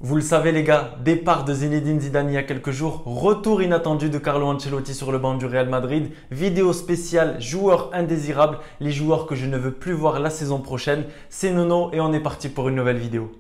Vous le savez les gars, départ de Zinedine Zidane il y a quelques jours, retour inattendu de Carlo Ancelotti sur le banc du Real Madrid, vidéo spéciale joueurs indésirables, les joueurs que je ne veux plus voir la saison prochaine. C'est Nono et on est parti pour une nouvelle vidéo.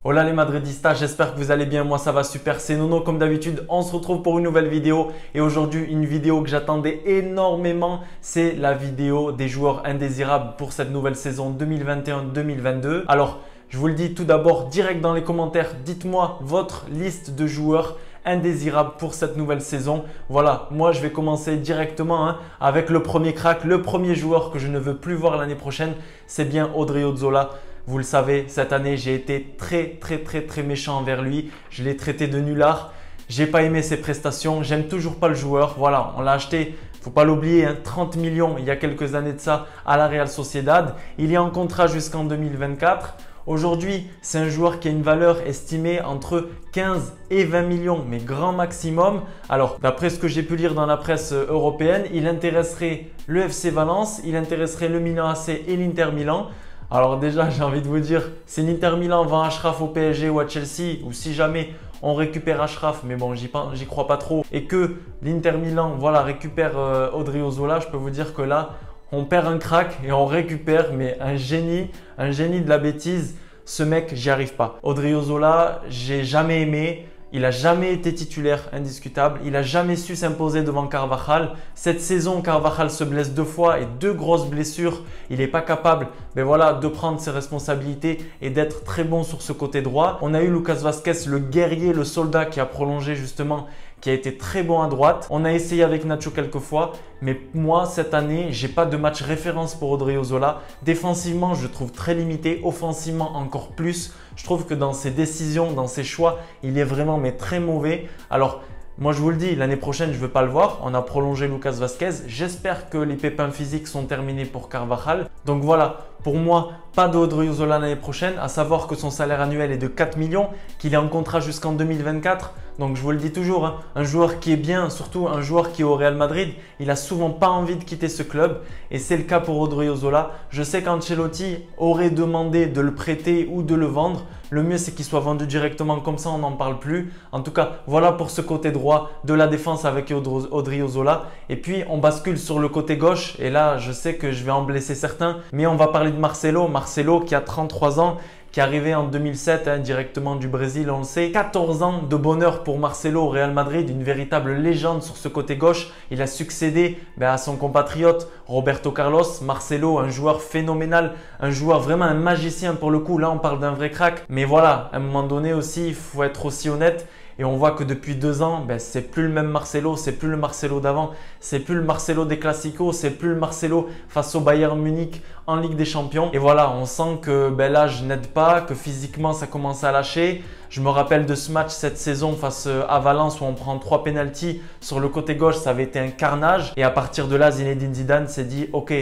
Hola les Madridistas, j'espère que vous allez bien, moi ça va super, c'est Nono comme d'habitude, on se retrouve pour une nouvelle vidéo et aujourd'hui une vidéo que j'attendais énormément, c'est la vidéo des joueurs indésirables pour cette nouvelle saison 2021-2022. Alors je vous le dis tout d'abord direct dans les commentaires, dites-moi votre liste de joueurs indésirables pour cette nouvelle saison. Voilà, moi je vais commencer directement avec le premier crack, le premier joueur que je ne veux plus voir l'année prochaine, c'est bien Odriozola. Vous le savez, cette année, j'ai été très méchant envers lui. Je l'ai traité de nulard. J'ai pas aimé ses prestations. J'aime toujours pas le joueur. Voilà, on l'a acheté, faut pas l'oublier, 30 millions il y a quelques années de ça à la Real Sociedad. Il est en contrat jusqu'en 2024. Aujourd'hui, c'est un joueur qui a une valeur estimée entre 15 et 20 millions, mais grand maximum. Alors, d'après ce que j'ai pu lire dans la presse européenne, il intéresserait le FC Valence, il intéresserait le Milan AC et l'Inter Milan. Alors déjà, j'ai envie de vous dire, si l'Inter Milan vend Achraf au PSG ou à Chelsea, ou si jamais on récupère Achraf, mais bon, j'y crois pas trop, et que l'Inter Milan voilà, récupère Odriozola, je peux vous dire que là, on perd un crack et on récupère mais un génie de la bêtise. Ce mec, j'y arrive pas. Odriozola, j'ai jamais aimé. Il n'a jamais été titulaire indiscutable. Il n'a jamais su s'imposer devant Carvajal. Cette saison, Carvajal se blesse 2 fois et 2 grosses blessures. Il n'est pas capable voilà, de prendre ses responsabilités et d'être très bon sur ce côté droit. On a eu Lucas Vázquez, le guerrier, le soldat qui a prolongé justement, qui a été très bon à droite. On a essayé avec Nacho quelques fois, mais moi cette année, j'ai pas de match référence pour Odriozola. Défensivement, je le trouve très limité. Offensivement, encore plus. Je trouve que dans ses décisions, dans ses choix, il est vraiment mais très mauvais. Alors, moi je vous le dis, l'année prochaine, je ne veux pas le voir. On a prolongé Lucas Vázquez. J'espère que les pépins physiques sont terminés pour Carvajal. Donc voilà, pour moi, pas d'Odriozola l'année prochaine, à savoir que son salaire annuel est de 4 millions, qu'il est en contrat jusqu'en 2024. Donc je vous le dis toujours, un joueur qui est bien, surtout un joueur qui est au Real Madrid, il a souvent pas envie de quitter ce club et c'est le cas pour Odriozola. Je sais qu'Ancelotti aurait demandé de le prêter ou de le vendre. Le mieux c'est qu'il soit vendu directement, comme ça on n'en parle plus. En tout cas, voilà pour ce côté droit de la défense avec Odriozola. Et puis on bascule sur le côté gauche et là je sais que je vais en blesser certains, mais on va parler de Marcelo. Marcelo qui a 33 ans, qui est arrivé en 2007 directement du Brésil, on le sait. 14 ans de bonheur pour Marcelo au Real Madrid, une véritable légende sur ce côté gauche. Il a succédé à son compatriote Roberto Carlos. Marcelo, un joueur phénoménal, un joueur vraiment un magicien pour le coup. Là, on parle d'un vrai crack. Mais voilà, à un moment donné aussi, il faut être aussi honnête. Et on voit que depuis 2 ans, c'est plus le même Marcelo, c'est plus le Marcelo d'avant, c'est plus le Marcelo des Classicos, c'est plus le Marcelo face au Bayern Munich en Ligue des Champions. Et voilà, on sent que l'âge n'aide pas, que physiquement ça commence à lâcher. Je me rappelle de ce match cette saison face à Valence où on prend 3 pénaltys sur le côté gauche, ça avait été un carnage. Et à partir de là, Zinedine Zidane s'est dit « Ok,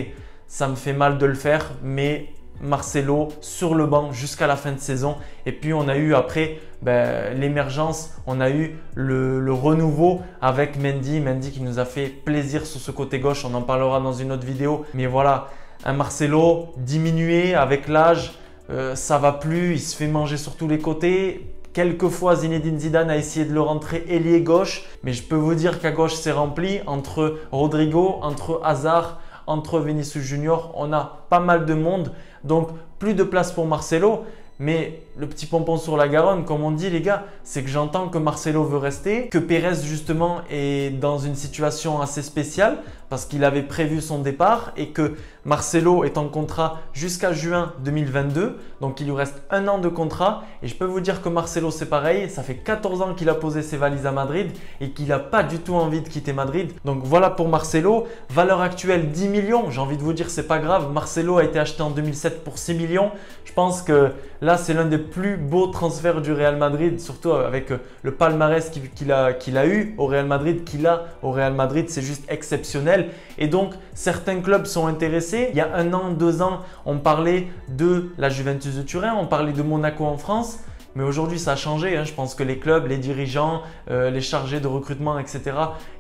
ça me fait mal de le faire, mais… » Marcelo sur le banc jusqu'à la fin de saison et puis on a eu après l'émergence, on a eu le renouveau avec Mendy qui nous a fait plaisir sur ce côté gauche, on en parlera dans une autre vidéo, mais voilà, un Marcelo diminué avec l'âge, ça va plus, il se fait manger sur tous les côtés. Quelquefois, Zinedine Zidane a essayé de le rentrer ailier gauche, mais je peux vous dire qu'à gauche c'est rempli entre Rodrigo, entre Hazard, entre Vinicius Junior, on a pas mal de monde, donc plus de place pour Marcelo. Mais le petit pompon sur la Garonne, comme on dit les gars, c'est que j'entends que Marcelo veut rester, que Pérez justement est dans une situation assez spéciale parce qu'il avait prévu son départ et que Marcelo est en contrat jusqu'à juin 2022. Donc il lui reste 1 an de contrat et je peux vous dire que Marcelo c'est pareil, ça fait 14 ans qu'il a posé ses valises à Madrid et qu'il n'a pas du tout envie de quitter Madrid. Donc voilà pour Marcelo, valeur actuelle 10 millions, j'ai envie de vous dire c'est pas grave, Marcelo a été acheté en 2007 pour 6 millions. Je pense que là c'est l'un des plus beaux transferts du Real Madrid, surtout avec le palmarès qu'il a eu au Real Madrid, c'est juste exceptionnel. Et donc certains clubs sont intéressés. Il y a 1 an, 2 ans, on parlait de la Juventus de Turin, on parlait de Monaco en France. Mais aujourd'hui, ça a changé. Je pense que les clubs, les dirigeants, les chargés de recrutement, etc.,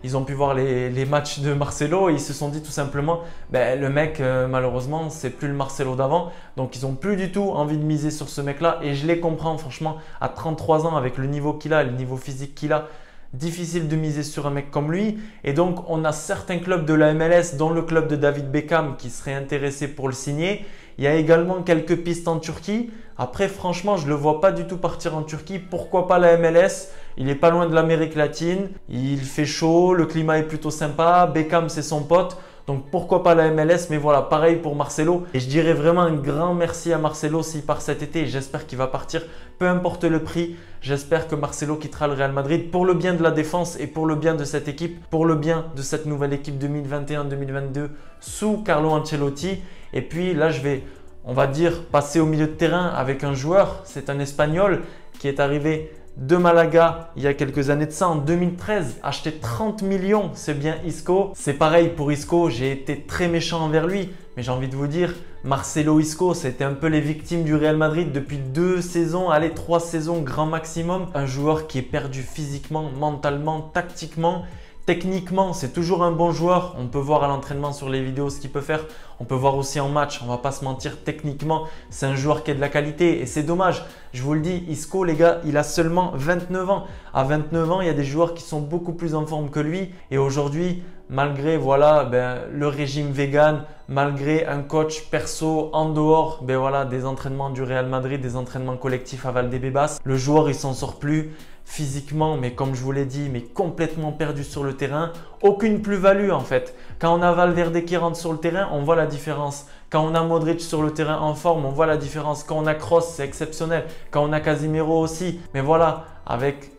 ils ont pu voir les matchs de Marcelo et ils se sont dit tout simplement, le mec, malheureusement, c'est plus le Marcelo d'avant. Donc, ils n'ont plus du tout envie de miser sur ce mec-là. Et je les comprends, franchement, à 33 ans, avec le niveau qu'il a, le niveau physique qu'il a, difficile de miser sur un mec comme lui. Et donc, on a certains clubs de la MLS, dont le club de David Beckham, qui seraient intéressés pour le signer. Il y a également quelques pistes en Turquie. Après, franchement, je ne le vois pas du tout partir en Turquie. Pourquoi pas la MLS? Il n'est pas loin de l'Amérique latine. Il fait chaud, le climat est plutôt sympa. Beckham, c'est son pote. Donc, pourquoi pas la MLS? Mais voilà, pareil pour Marcelo. Et je dirais vraiment un grand merci à Marcelo s'il part cet été. J'espère qu'il va partir, peu importe le prix. J'espère que Marcelo quittera le Real Madrid pour le bien de la défense et pour le bien de cette équipe, pour le bien de cette nouvelle équipe 2021-2022 sous Carlo Ancelotti. Et puis là, je vais, on va dire, passer au milieu de terrain avec un joueur. C'est un Espagnol qui est arrivé de Malaga il y a quelques années de ça, en 2013, acheté 30 millions, c'est bien Isco. C'est pareil pour Isco, j'ai été très méchant envers lui, mais j'ai envie de vous dire, Marcelo Isco, c'était un peu les victimes du Real Madrid depuis 2 saisons, allez 3 saisons grand maximum. Un joueur qui est perdu physiquement, mentalement, tactiquement. Techniquement, c'est toujours un bon joueur. On peut voir à l'entraînement sur les vidéos ce qu'il peut faire. On peut voir aussi en match. On ne va pas se mentir, techniquement, c'est un joueur qui a de la qualité. Et c'est dommage. Je vous le dis, Isco, les gars, il a seulement 29 ans. À 29 ans, il y a des joueurs qui sont beaucoup plus en forme que lui. Et aujourd'hui, malgré le régime vegan, malgré un coach perso en dehors des entraînements du Real Madrid, des entraînements collectifs à Valdebebas, le joueur, il s'en sort plus. Physiquement, mais comme je vous l'ai dit, mais complètement perdu sur le terrain. Aucune plus-value en fait. Quand on a Valverde qui rentre sur le terrain, on voit la différence. Quand on a Modric sur le terrain en forme, on voit la différence. Quand on a Kroos, c'est exceptionnel. Quand on a Casemiro aussi. Mais voilà, avec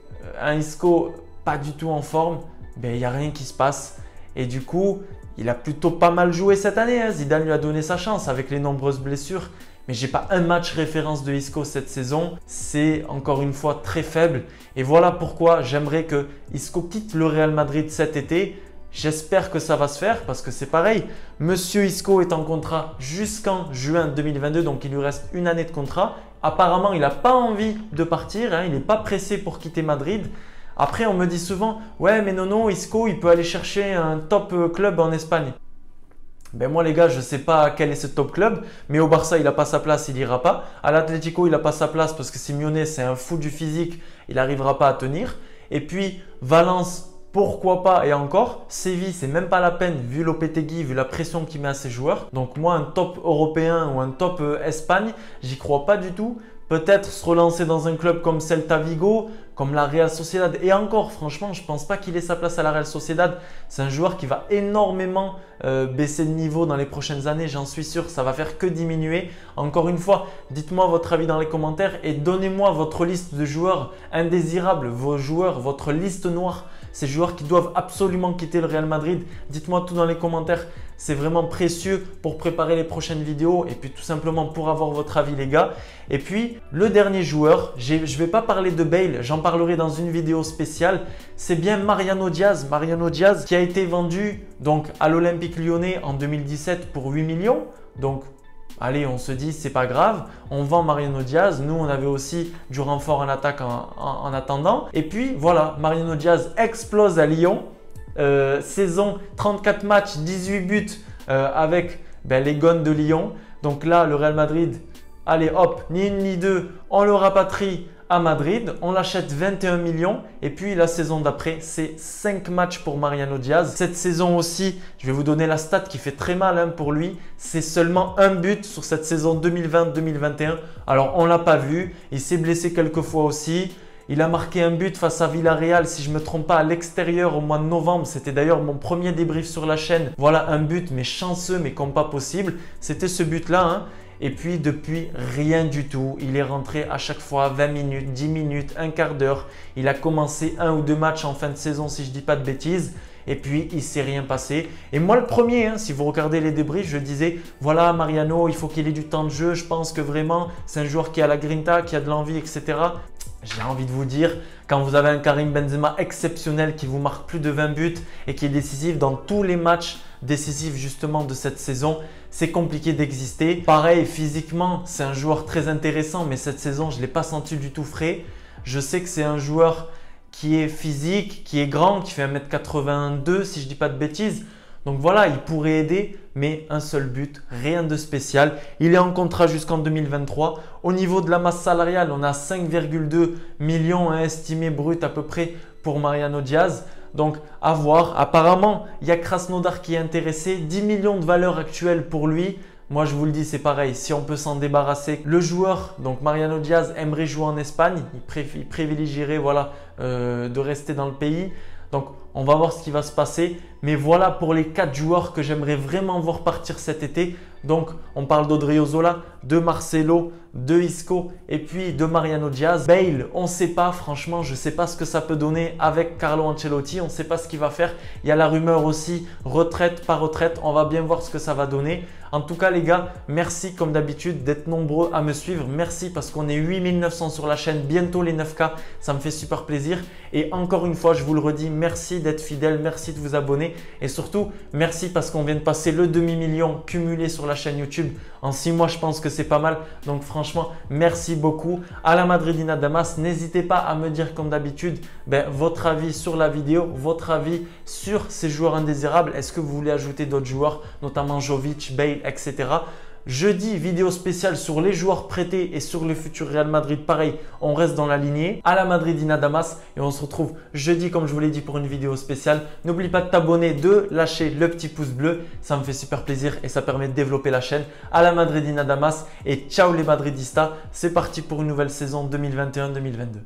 un Isco pas du tout en forme, il n'y a rien qui se passe. Et du coup, il a plutôt pas mal joué cette année. Zidane lui a donné sa chance avec les nombreuses blessures. Mais je n'ai pas un match référence de Isco cette saison. C'est encore une fois très faible. Et voilà pourquoi j'aimerais que Isco quitte le Real Madrid cet été. J'espère que ça va se faire parce que c'est pareil. Monsieur Isco est en contrat jusqu'en juin 2022, donc il lui reste une année de contrat. Apparemment, il n'a pas envie de partir. Il n'est pas pressé pour quitter Madrid. Après, on me dit souvent « Ouais, mais non, Isco, il peut aller chercher un top club en Espagne. » Moi les gars, je ne sais pas quel est ce top club, mais au Barça, il n'a pas sa place, il n'ira pas. À l'Atlético, il n'a pas sa place parce que Simeone, c'est un fou du physique, il n'arrivera pas à tenir. Et puis Valence, pourquoi pas, et encore, Séville, c'est même pas la peine vu Lopetegui, vu la pression qu'il met à ses joueurs. Donc moi, un top européen ou un top Espagne, j'y crois pas du tout. Peut-être se relancer dans un club comme Celta Vigo, comme la Real Sociedad. Et encore, franchement, je ne pense pas qu'il ait sa place à la Real Sociedad. C'est un joueur qui va énormément baisser de niveau dans les prochaines années, j'en suis sûr. Ça va faire que diminuer. Encore une fois, dites-moi votre avis dans les commentaires et donnez-moi votre liste de joueurs indésirables, vos joueurs, votre liste noire. Ces joueurs qui doivent absolument quitter le Real Madrid. Dites-moi tout dans les commentaires. C'est vraiment précieux pour préparer les prochaines vidéos et puis tout simplement pour avoir votre avis les gars. Et puis le dernier joueur, je ne vais pas parler de Bale, j'en parlerai dans une vidéo spéciale. C'est bien Mariano Diaz. Mariano Diaz qui a été vendu donc à l'Olympique Lyonnais en 2017 pour 8 millions. Donc allez, on se dit c'est pas grave, on vend Mariano Diaz. Nous, on avait aussi du renfort en attaque en attendant. Et puis voilà, Mariano Diaz explose à Lyon. Saison 34 matchs, 18 buts avec les Gones de Lyon. Donc là, le Real Madrid, allez hop, ni une ni deux, on le rapatrie à Madrid. On l'achète 21 millions. Et puis la saison d'après, c'est 5 matchs pour Mariano Diaz. Cette saison aussi, je vais vous donner la stat qui fait très mal pour lui. C'est seulement un but sur cette saison 2020-2021. Alors, on ne l'a pas vu. Il s'est blessé quelques fois aussi. Il a marqué un but face à Villarreal, si je ne me trompe pas, à l'extérieur au mois de novembre. C'était d'ailleurs mon premier débrief sur la chaîne. Voilà un but, mais chanceux, mais comme pas possible. C'était ce but-là. Et puis, depuis, rien du tout. Il est rentré à chaque fois 20 minutes, 10 minutes, un quart d'heure. Il a commencé 1 ou 2 matchs en fin de saison, si je ne dis pas de bêtises. Et puis, il ne s'est rien passé. Et moi, le premier, si vous regardez les débriefs, je disais, voilà, Mariano, il faut qu'il ait du temps de jeu. Je pense que vraiment, c'est un joueur qui a la grinta, qui a de l'envie, etc. J'ai envie de vous dire, quand vous avez un Karim Benzema exceptionnel qui vous marque plus de 20 buts et qui est décisif dans tous les matchs décisifs justement de cette saison, c'est compliqué d'exister. Pareil, physiquement, c'est un joueur très intéressant, mais cette saison, je ne l'ai pas senti du tout frais. Je sais que c'est un joueur qui est physique, qui est grand, qui fait 1m82 si je ne dis pas de bêtises. Donc voilà, il pourrait aider, mais un seul but, rien de spécial. Il est en contrat jusqu'en 2023. Au niveau de la masse salariale, on a 5,2 millions estimés brut à peu près pour Mariano Diaz. Donc à voir. Apparemment, il y a Krasnodar qui est intéressé. 10 millions de valeur actuelle pour lui. Moi, je vous le dis, c'est pareil. Si on peut s'en débarrasser, le joueur, donc Mariano Diaz, aimerait jouer en Espagne. Il privilégierait voilà, de rester dans le pays. Donc, on va voir ce qui va se passer. Mais voilà pour les 4 joueurs que j'aimerais vraiment voir partir cet été. Donc, on parle d'Odriozola, de Marcelo, de Isco et puis de Mariano Diaz. Bale, on ne sait pas. Franchement, je ne sais pas ce que ça peut donner avec Carlo Ancelotti. On ne sait pas ce qu'il va faire. Il y a la rumeur aussi, retraite par retraite. On va bien voir ce que ça va donner. En tout cas, les gars, merci comme d'habitude d'être nombreux à me suivre. Merci parce qu'on est 8900 sur la chaîne, bientôt les 9K. Ça me fait super plaisir. Et encore une fois, je vous le redis, merci d'être fidèle, merci de vous abonner. Et surtout, merci parce qu'on vient de passer le demi-million cumulé sur la chaîne YouTube. En 6 mois, je pense que c'est pas mal. Donc franchement, merci beaucoup. À la Madridina Damas, n'hésitez pas à me dire comme d'habitude votre avis sur la vidéo, votre avis sur ces joueurs indésirables. Est-ce que vous voulez ajouter d'autres joueurs, notamment Jovic, Bale, etc. Jeudi, vidéo spéciale sur les joueurs prêtés et sur le futur Real Madrid. Pareil, on reste dans la lignée à la Madridina Damas et on se retrouve jeudi comme je vous l'ai dit pour une vidéo spéciale. N'oublie pas de t'abonner, de lâcher le petit pouce bleu. Ça me fait super plaisir et ça permet de développer la chaîne. À la Madridina Damas et ciao les Madridistas. C'est parti pour une nouvelle saison 2021-2022.